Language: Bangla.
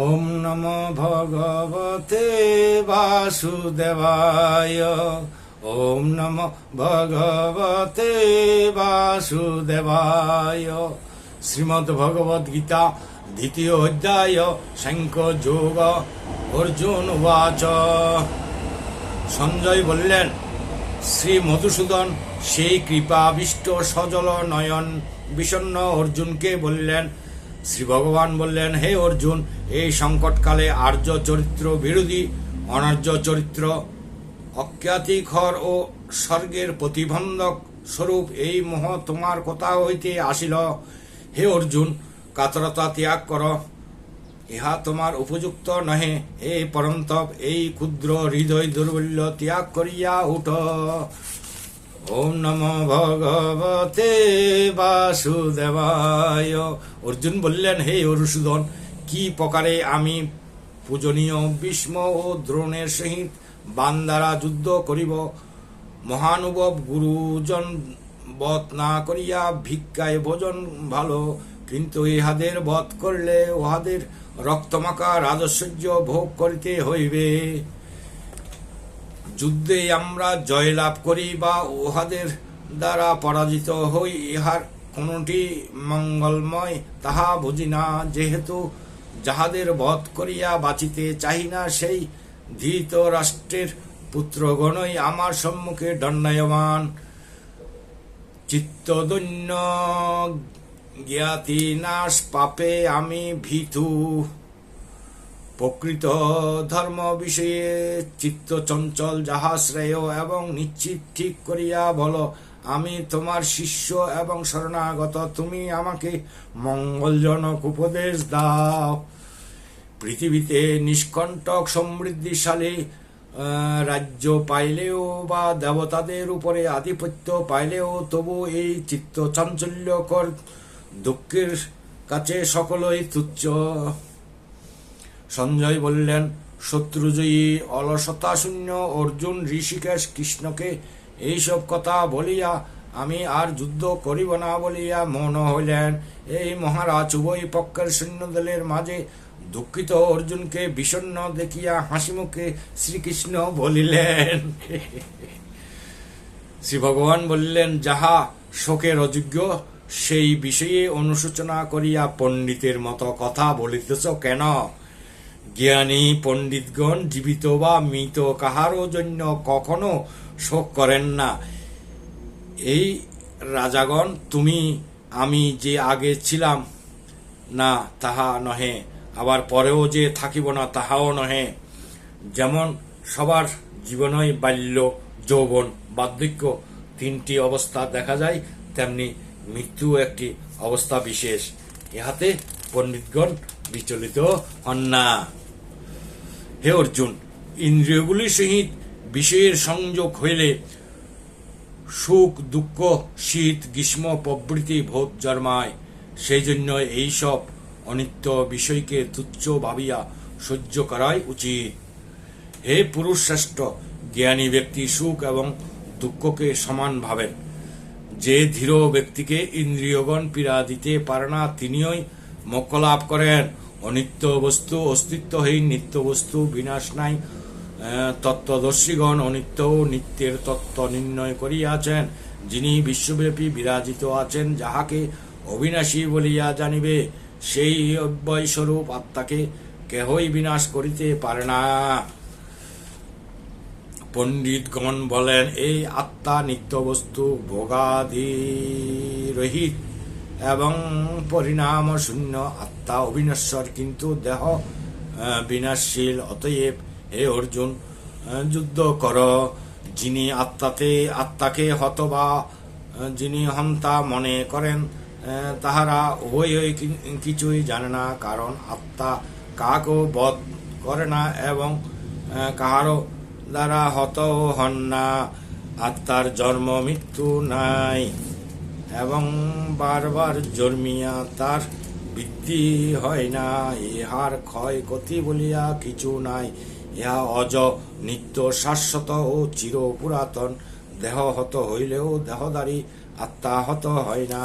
ওম নমো ভগবতে বাসুদেবায়। ওম নমো ভগবতে বাসুদেবায়। শ্রীমদ্ ভগবদ গীতা দ্বিতীয় অধ্যায় সাংখ্য যোগ। অর্জুন উবাচ। সঞ্জয় বললেন, শ্রী মধুসূদন সেই কৃপাবিষ্ট সজল নয়ন বিষণ্ণ অর্জুনকে বললেন। শ্রী ভগবান বললেন, হে অর্জুন, এই সংকটকালে আর্য চরিত্র বিরোধী অনার্য চরিত্র অজ্ঞাতিখর ও স্বর্গের প্রতিবন্ধক স্বরূপ এই মোহ তোমার কোথা হইতে আসিল? হে অর্জুন, কাতরতা ত্যাগ কর, ইহা তোমার উপযুক্ত নহে। এই পরন্তপ, এই ক্ষুদ্র হৃদয় দুর্বল্য ত্যাগ করিয়া উঠ। ওম নমো ভগবতে বাসুদেবায়। অর্জুন বললেন, হে মধুসূদন, কি প্রকারে আমি পূজনীয় ভীষ্ম ও দ্রোণের সহিত বাণ দ্বারা যুদ্ধ করিব? মহানুভব গুরুজন বধ না করিয়া ভিক্ষায় ভোজন ভালো, কিন্তু ইহাদের বধ করলে উহাদের রক্তমাখা রাজসূর্য ভোগ করিতে হইবে। যুদ্ধে আমরা জয়লাভ করি বা উহাদের দ্বারা পরাজিত হই, ইহার কোনটি মঙ্গলময় তাহা বুঝি না। যেহেতু যাহাদের বধ করিয়া বাঁচিতে চাহি না, সেই ধৃত রাষ্ট্রের পুত্রগণই আমার সম্মুখে দণ্ডায়মান। চিত্তদৈন্য জ্ঞাতি নাশ পাপে আমি ভীতু। প্রকৃত ধর্ম বিষয়ে চিত্ত চঞ্চল যাহা শ্রেয় এবং নিশ্চিত, ঠিক করিয়া বলো। আমি তোমার শিষ্য এবং শরণাগত, তুমি আমাকে মঙ্গলজনক উপদেশ দাও। পৃথিবীতে নিষ্কণ্টক সমৃদ্ধিশালী রাজ্য পাইলেও বা দেবতাদের উপরে আধিপত্য পাইলেও তবু এই চিত্ত চাঞ্চল্যকর দুঃখের কাছে সকলই তুচ্ছ। সঞ্জয় বললেন, শত্রুজয়ী অলসতাশূন্য অর্জুন ঋষিকেশ কৃষ্ণকে এইসব কথা বলিয়া আমি আর যুদ্ধ করিব না বলিয়া মৌন হইলেন। এই মহারাজ উভয় পক্ষের সৈন্যদলের মাঝে দুঃখিত অর্জুনকে বিষণ্ণ দেখিয়া হাসিমুখে শ্রীকৃষ্ণ বলিলেন। শ্রী ভগবান বললেন, যাহা শোকের অযোগ্য সেই বিষয়ে অনুশোচনা করিয়া পণ্ডিতের মতো কথা বলিতেছ কেন? জ্ঞানী পণ্ডিতগণ জীবিত বা মৃত কাহারও জন্য কখনো শোক করেন না। এই রাজাগণ, তুমি আমি যে আগে ছিলাম না তাহা নহে, আবার পরেও যে থাকিব না তাহাও নহে। যেমন সবার জীবনই বাল্য, যৌবন, বার্ধক্য তিনটি অবস্থা দেখা যায়, তেমনি মৃত্যু একটি অবস্থা বিশেষ। ইহাতে পণ্ডিতগণ বিচলিত হন না। হে অর্জুন, ইন্দ্রিয়গুলির সহিত বিষয়ের সংযোগ হইলে সুখ দুঃখ শীত গ্রীষ্ম প্রভৃতি ভোগ জন্মায়। সেই জন্য এইসব অনিত্য বিষয়কে তুচ্ছ ভাবিয়া সহ্য করাই উচিত। হে পুরুষ শ্রেষ্ঠ, জ্ঞানী ব্যক্তি সুখ এবং দুঃখকে সমান ভাবেন। যে ধীর ব্যক্তিকে ইন্দ্রিয়গণ পীড়া দিতে পারে না, তিনিই মোক্ষ লাভ করেন। অনিত্য বস্তু অস্তিত্বহীন, নিত্য বস্তু বিনাশ নাই। তত্ত্বদর্শীগণ অনিত্য ও নিত্যের তত্ত্ব নির্ণয় করিয়াছেন। যিনি বিশ্বব্যাপী বিরাজিত আছেন, যাহাকে অবিনাশী বলিয়া জানিবে, সেই অব্যয়স্বরূপ আত্মাকে কেহই বিনাশ করিতে পারে না। পণ্ডিতগণ বলেন, এই আত্মা নিত্য বস্তু ভোগাদিরহিত এবং পরিণাম শূন্য। আত্মা অবিনশ্বর, কিন্তু দেহ বিনাশশীল। অতএব হে অর্জুন, যুদ্ধ কর। যিনি আত্মাকে হত বা যিনি হন্তা মনে করেন, তাহারা উভয়ই কিছুই জানে না। কারণ আত্মা কাহাকেও বধ করে না এবং কাহারও দ্বারা হত হন না। আত্মার জন্ম মৃত্যু নাই এবং বারবার জন্মিয়া তার বৃদ্ধি হয় না। ইহার ক্ষয় ক্ষতি বলিয়া কিছু নাই। ইহা অজ, নিত্য, শাশ্বত ও চির পুরাতন। দেহ হত হইলেও দেহধারী আত্মা হত হয় না।